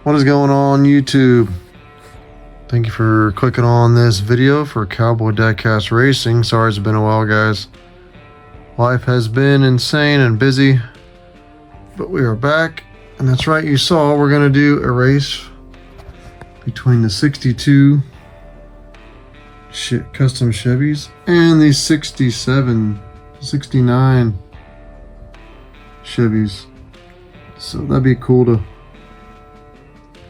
What is going on YouTube? Thank you for clicking on this video for Cowboy Diecast Racing. Sorry it's been a while, guys. Life has been insane and busy, but we are back. And that's right, you saw we're going to do a race between the 62 custom Chevys and the 69 Chevys. So that'd be cool to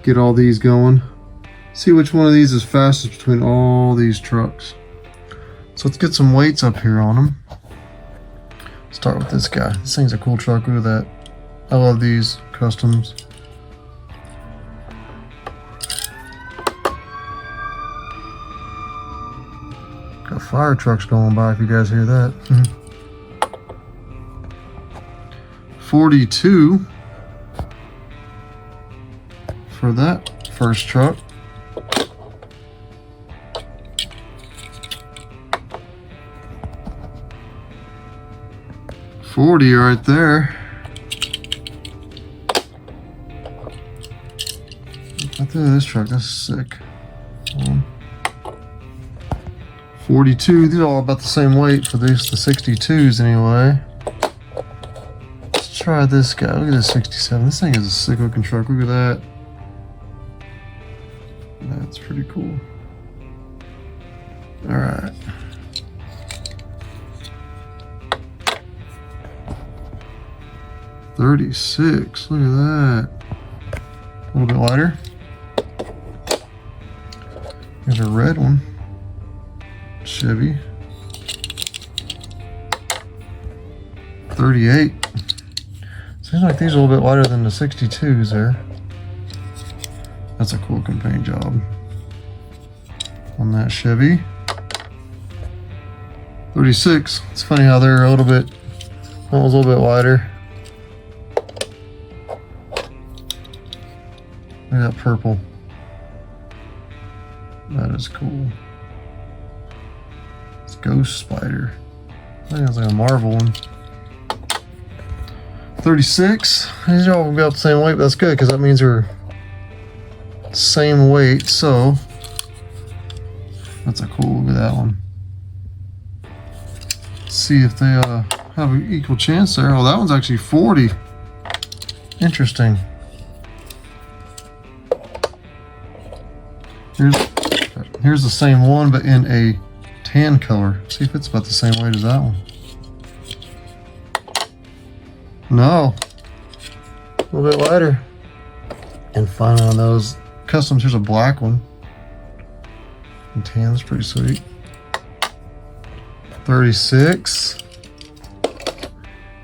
get all these going. See which one of these is fastest between all these trucks. So let's get some weights up here on them. Start with this guy. This thing's a cool truck. Look at that. I love these customs. Got fire trucks going by if you guys hear that. 42 for that first truck. $40 right there. I think this truck, that's sick. 42, these are all about the same weight for these, the 62s anyway. Let's try this guy. Look at this 67. This thing is a sick looking truck. Look at that. That's pretty cool. All right. $36. Look at that. A little bit lighter. There's a red one. Chevy. 38. Seems like these are a little bit lighter than the 62s there. That's a cool paint job on that Chevy. 36. It's funny how they're a little bit, almost a little bit lighter. Look at that purple. That is cool. It's Ghost Spider. I think it's like a Marvel one. 36. These are all about the same weight, but that's good because that means they're same weight. So that's a cool. Look at that one. Let's see if they have an equal chance there. Oh, that one's actually 40. Interesting. Here's the same one, but in a tan color. See if it's about the same weight as that one. No. A little bit lighter. And finally on those customs, here's a black one. And tan is pretty sweet. 36.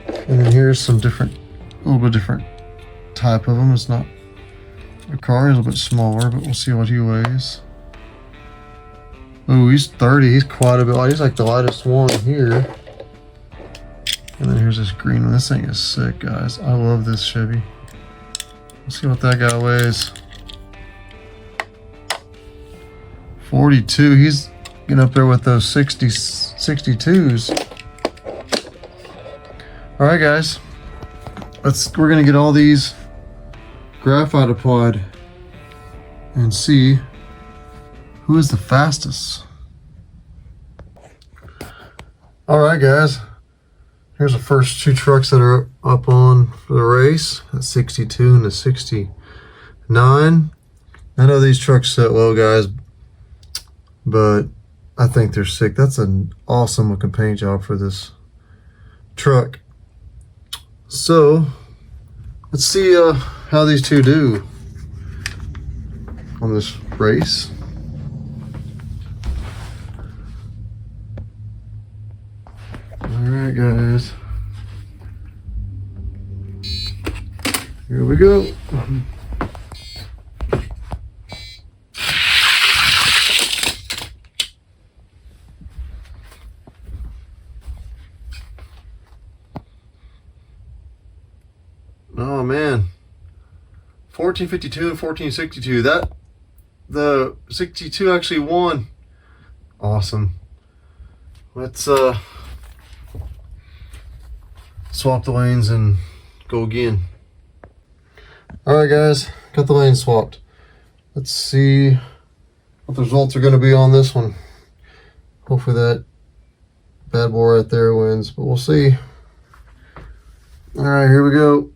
And then here's some different, a little bit different type of them. It's not a car, he's a little bit smaller, but we'll see what he weighs. Oh, he's 30. He's quite a bit light. He's like the lightest one here. And then here's this green one. This thing is sick, guys. I love this Chevy. Let's see what that guy weighs. 42. He's getting up there with those 62s. All right, guys. We're gonna get all these graphite applied and see who is the fastest. All right, guys. Here's the first two trucks that are up on for the race. The 62 and the 69. I know these trucks set low, guys, but I think they're sick. That's an awesome looking paint job for this truck. So let's see how these two do on this race. Alright, guys. Here we go. Oh man. 1452 and 1462. The 62 actually won. Awesome. Let's swap the lanes and go again. Alright guys, got the lane swapped. Let's see what the results are going to be on this one. Hopefully that bad boy right there wins, but we'll see. Alright, here we go.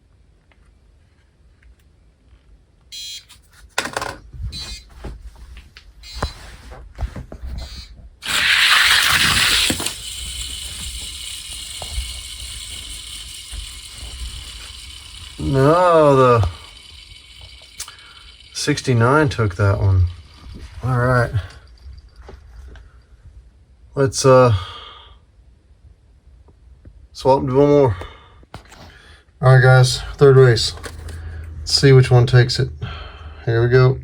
No, the 69 took that one. All right. Let's swap and do one more. All right, guys, third race. Let's see which one takes it. Here we go.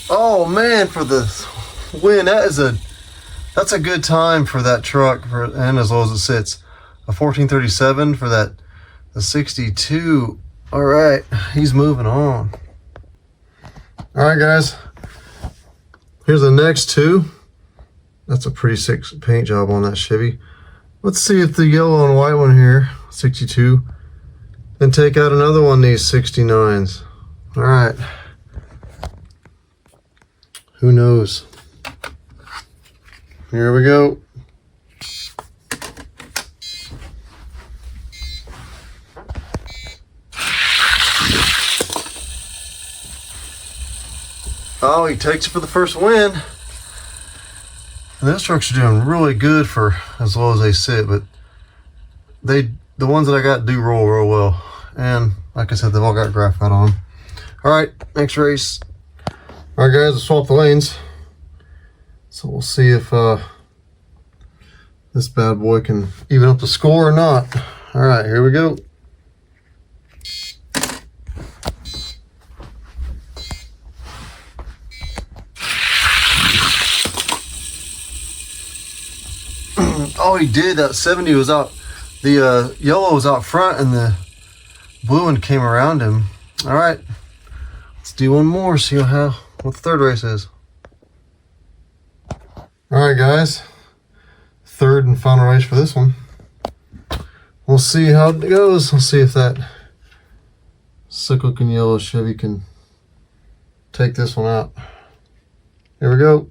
Oh man, for the win. That's a good time for that truck, and as low as it sits. A 1437 for the 62. All right, he's moving on. All right, guys. Here's the next two. That's a pretty sick paint job on that Chevy. Let's see if the yellow and white one here, 62, then take out another one of these 69s. All right. Who knows? Here we go. Oh, he takes it for the first win. And those trucks are doing really good for as low as they sit, but the ones that I got do roll real well. And like I said, they've all got graphite on them. All right, next race. All right, guys, let's swap the lanes. So we'll see if this bad boy can even up the score or not. All right, here we go. Oh, he did. That 70 was out. The yellow was out front, and the blue one came around him. All right, let's do one more. See what the third race is. All right, guys. Third and final race for this one. We'll see how it goes. We'll see if that sick-looking yellow Chevy can take this one out. Here we go.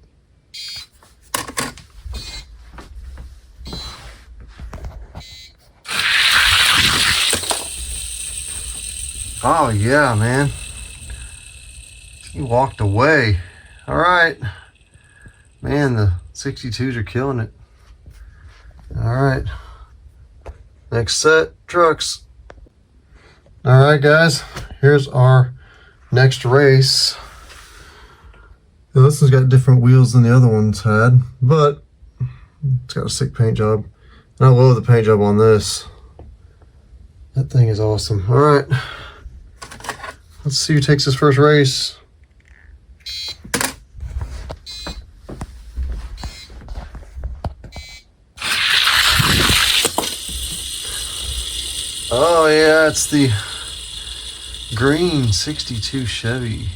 Oh, yeah, man. He walked away. All right. Man, the 62s are killing it. All right. Next set, trucks. All right, guys. Here's our next race. Now, this one's got different wheels than the other ones had, but it's got a sick paint job. And I love the paint job on this. That thing is awesome. All right. Let's see who takes this first race. Oh yeah, it's the green 62 Chevy.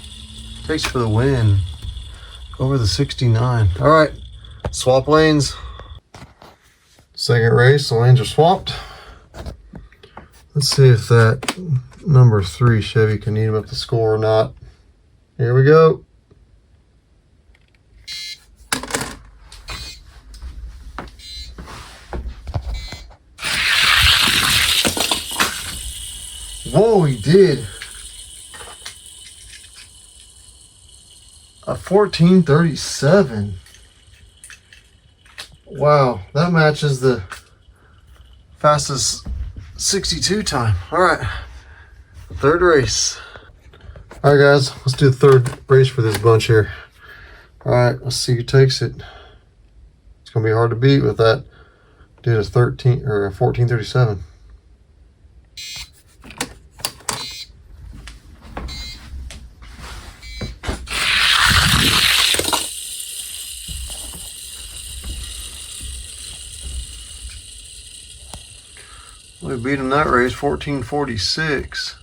Takes for the win over the 69. All right, swap lanes. Second race, the lanes are swapped. Let's see if that number 3 Chevy can eat him up the score or not. Here we go. Whoa, he did. A 1437. Wow, that matches the fastest 62 time. All right, third race. All right, guys, let's do the third race for this bunch here. All right, let's see who takes it. It's gonna be hard to beat with that. Did a 1437. We beat him that race, 1446.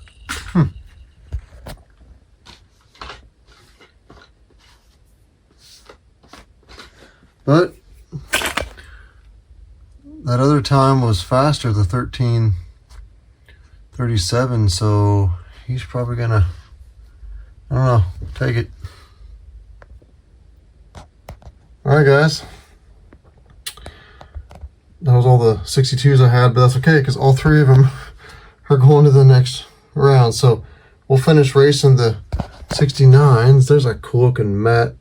But that other time was faster, the 13:37, so he's probably gonna, I don't know, take it. Alright guys, that was all the 62s I had, but that's okay because all three of them are going to the next round. So we'll finish racing the 69s. There's a cool looking matte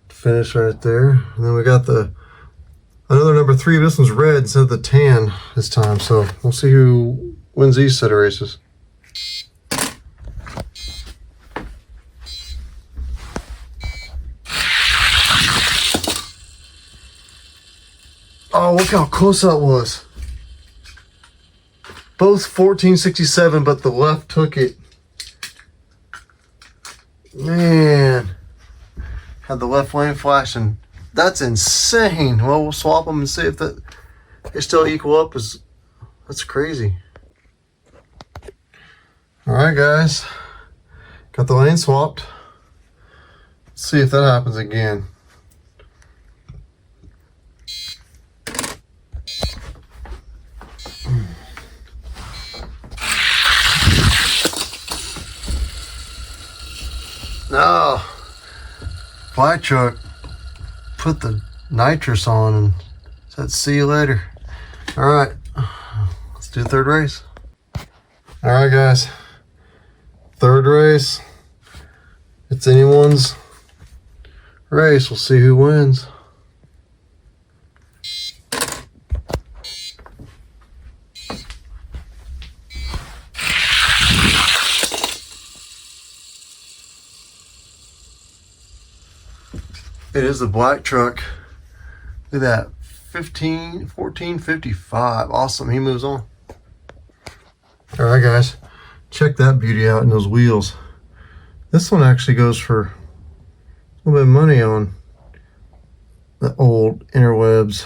finish right there. And then we got another number 3. This one's red instead of the tan this time. So we'll see who wins these set of races. Oh, look how close that was. Both 1467, but the left took it. Man. Had the left lane flashing. That's insane. Well, we'll swap them and see if they still equal up. That's crazy. Alright guys. Got the lane swapped. Let's see if that happens again. No, black truck put the nitrous on and said, see you later. All right, let's do the third race. All right, guys, third race. It's anyone's race. We'll see who wins. It is the black truck. Look at that, 1455. Awesome, he moves on. All right, guys, check that beauty out in those wheels. This one actually goes for a little bit of money on the old interwebs.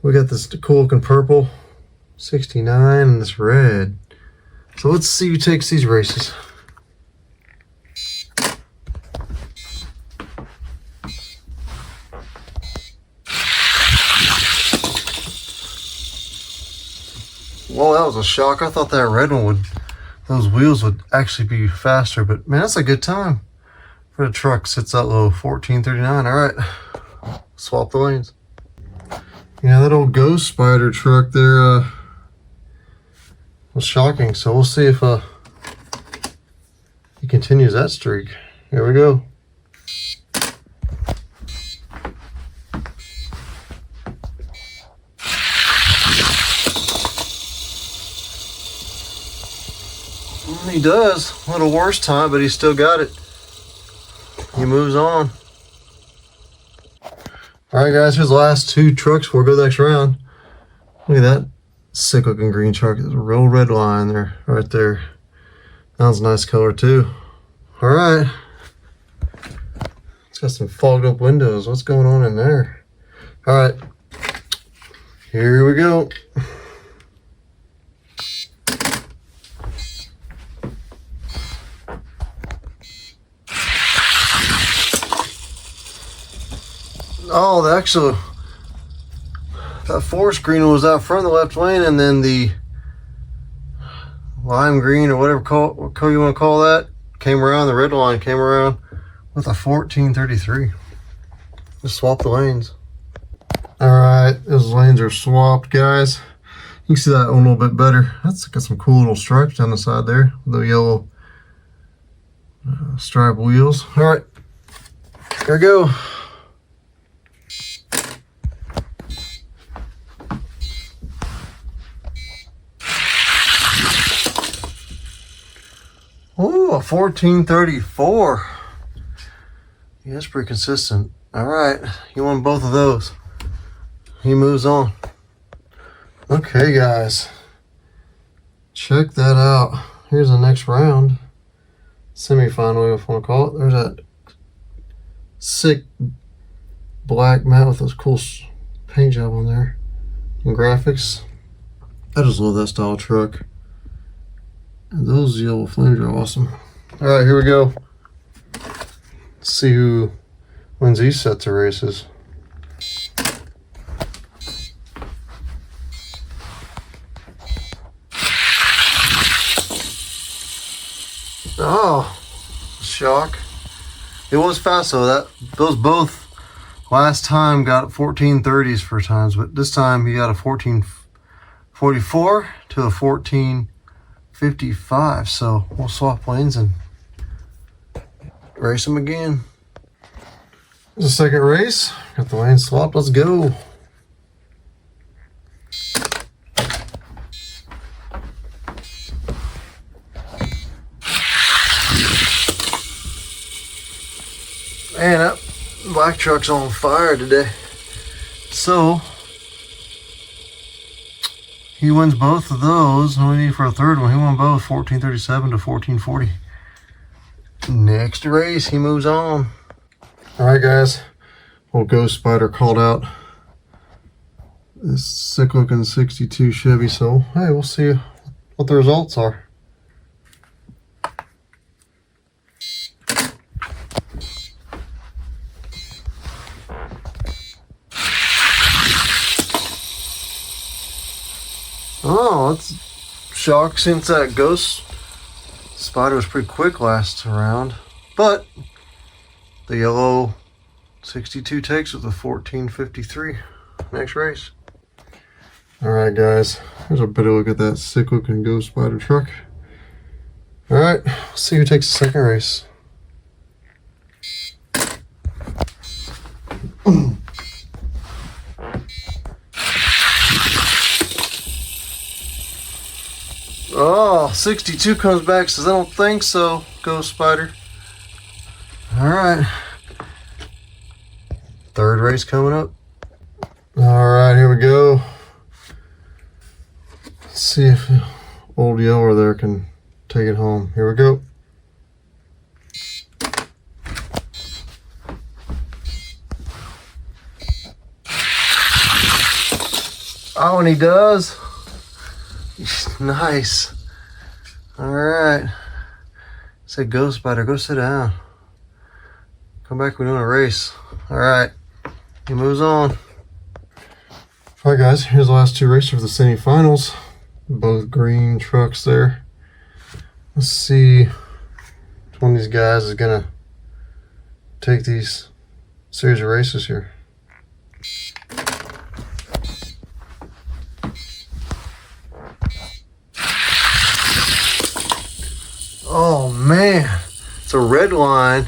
We got this cool looking purple 69 and this red. So let's see who takes these races. Well, that was a shock. I thought that red one those wheels would actually be faster, but man, that's a good time for the truck. Sits that low, 1439. All right, swap the lanes. Yeah, that old Ghost Spider truck there was shocking. So we'll see if he continues that streak. Here we go. He does. A little worse time, but he still got it. He moves on. Alright guys, here's the last 2 trucks before we go the next round. Look at that sick looking green truck. There's a real red line there, right there. That was a nice color too. Alright. It's got some fogged up windows. What's going on in there? Alright. Here we go. Oh, that forest green was out front of the left lane, and then the lime green or whatever what color you want to call that came around. The red line came around with a 1433. Just swap the lanes. All right, those lanes are swapped, guys. You can see that one a little bit better. That's got some cool little stripes down the side there, the yellow stripe wheels. All right, here we go. Ooh, a 1434. Yeah, that's pretty consistent. All right, he won both of those. He moves on. Okay, guys. Check that out. Here's the next round. Semi-final, if you want to call it. There's that sick black mat with those cool paint job on there. And graphics. I just love that style truck. And those yellow flames are awesome. All right, here we go. Let's see who wins these sets of races. Oh, shock. It was fast though. Those both last time got 1430s for times, but this time he got a 1444 to a 1455. So we'll swap lanes and race them again. There's a second race. Got the lane swapped. Let's go. Man, that black truck's on fire today. So he wins both of those. No need for a third one. He won both, 1437 to 1440. Next race, he moves on. All right, guys. Old Ghost Spider called out this sick looking 62 Chevy. So hey, we'll see what the results are. Oh, it's shock since that Ghost Spider was pretty quick last round. But the yellow 62 takes with a 1453. Next race. Alright guys, here's a better look at that sick looking Ghost Spider truck. Alright, let's see who takes the second race. Oh, 62 comes back, says I don't think so, Ghost Spider. Alright. Third race coming up. Alright, here we go. Let's see if old Yeller there can take it home. Here we go. Oh, and he does. Nice. Alright. Say Ghost Spider, go sit down. Come back, we're doing a race. Alright. He moves on. Alright guys, here's the last two races for the semifinals. Both green trucks there. Let's see which one of these guys is gonna take these series of races here. Oh man, it's a red line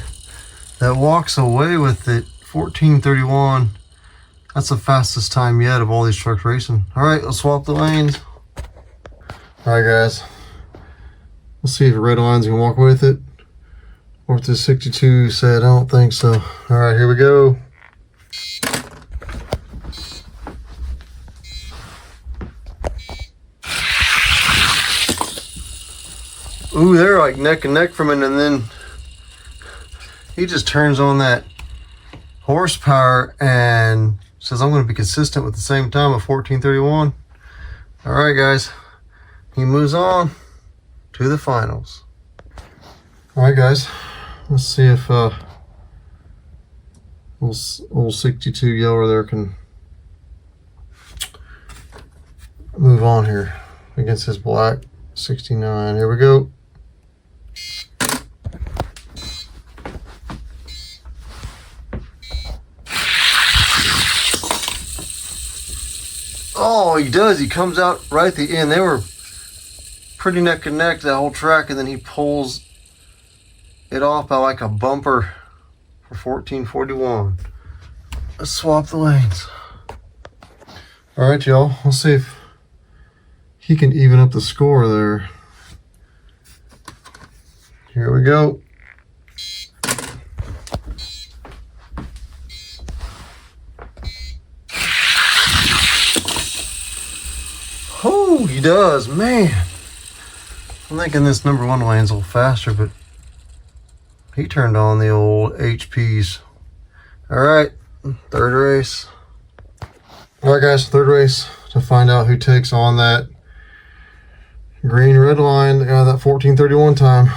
that walks away with it. 1431. That's the fastest time yet of all these trucks racing. All right, let's swap the lanes. All right, guys. Let's see if the red line's gonna walk with it. Or if the 62 said, I don't think so. All right, here we go. Ooh, they're like neck and neck from it, and then he just turns on that horsepower and says, I'm going to be consistent with the same time of 1431. All right, guys. He moves on to the finals. All right, guys. Let's see if old 62 Yeller there can move on here against his black 69. Here we go. Oh, he does. He comes out right at the end. They were pretty neck and neck that whole track, and then he pulls it off by like a bumper for 1441. Let's swap the lanes. All right, y'all. Let's see if he can even up the score there. Here we go. Oh, he does, man. I'm thinking this number one lane's a little faster, but he turned on the old HPs. All right, third race. All right, guys, third race to find out who takes on that green red line that got that 1431 time.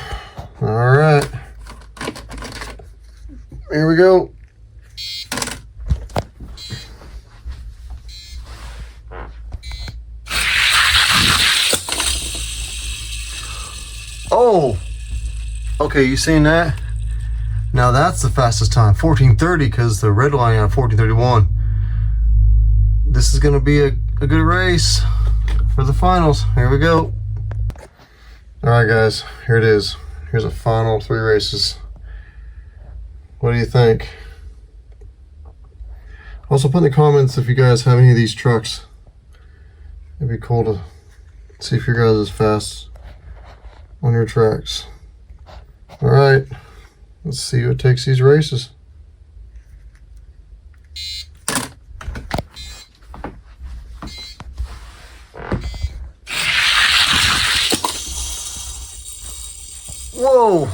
All right, here we go. Oh, okay, you seen that? Now that's the fastest time, 14:30, because the red line on 14:31. This is gonna be a good race for the finals. Here we go. All right, guys, here it is. Here's the final 3 races. What do you think? Also put in the comments if you guys have any of these trucks. It'd be cool to see if your guys is fast on your tracks. All right, let's see who takes these races. Whoa.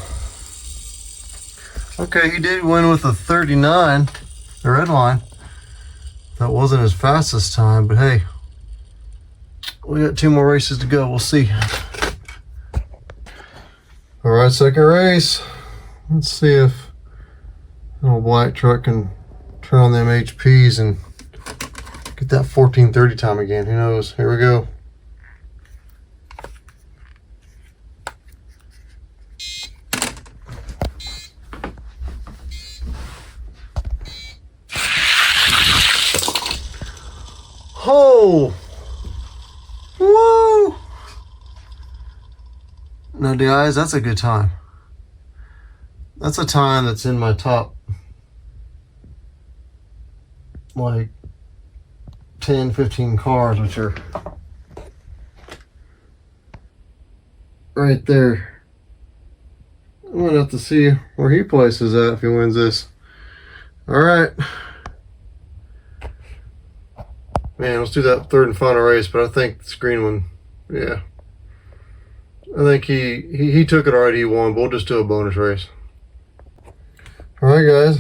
Okay, he did win with a 39, the red line. That wasn't his fastest time, but hey, we got 2 more races to go. We'll see. All right, second race. Let's see if an old black truck can turn on them HPs and get that 14:30 time again. Who knows? Here we go. Oh! Woo! Now, guys, that's a good time. That's a time that's in my top, like, 10, 15 cars, which are right there. I'm going to have to see where he places at if he wins this. All right. Man, let's do that third and final race, but I think this green one, yeah. I think he took it already, he won, but we'll just do a bonus race. Alright, guys.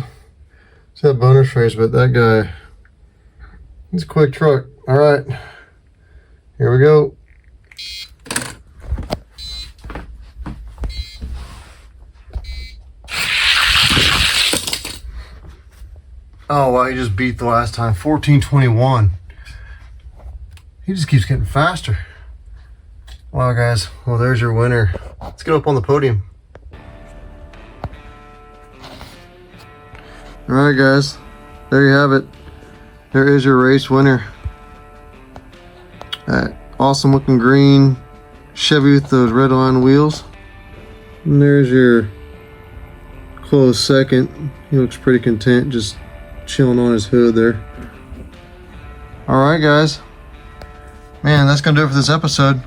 It's that bonus race, but that guy, he's a quick truck. Alright. Here we go. Oh, wow, he just beat the last time. 14:21. He just keeps getting faster. Wow, guys. Well, there's your winner. Let's get up on the podium. All right, guys. There you have it. There is your race winner. That awesome looking green Chevy with those red line wheels. And there's your close second. He looks pretty content, just chilling on his hood there. All right, guys. Man, that's gonna do it for this episode.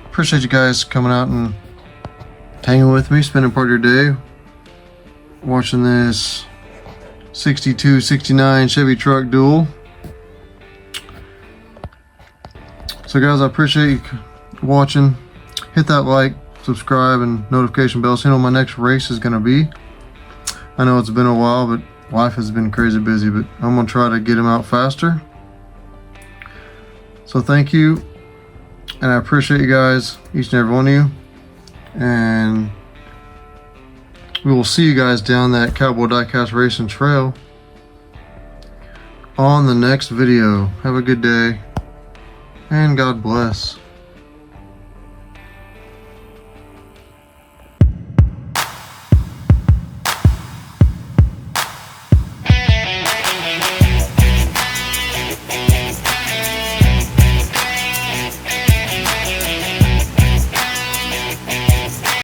Appreciate you guys coming out and hanging with me, spending part of your day watching this 62, 69 Chevy truck duel. So guys, I appreciate you watching. Hit that like, subscribe, and notification bell so you know when my next race is gonna be. I know it's been a while, but life has been crazy busy, but I'm gonna try to get them out faster. So thank you, and I appreciate you guys, each and every one of you, and we will see you guys down that Cowboy Diecast racing trail on the next video. Have a good day, and God bless.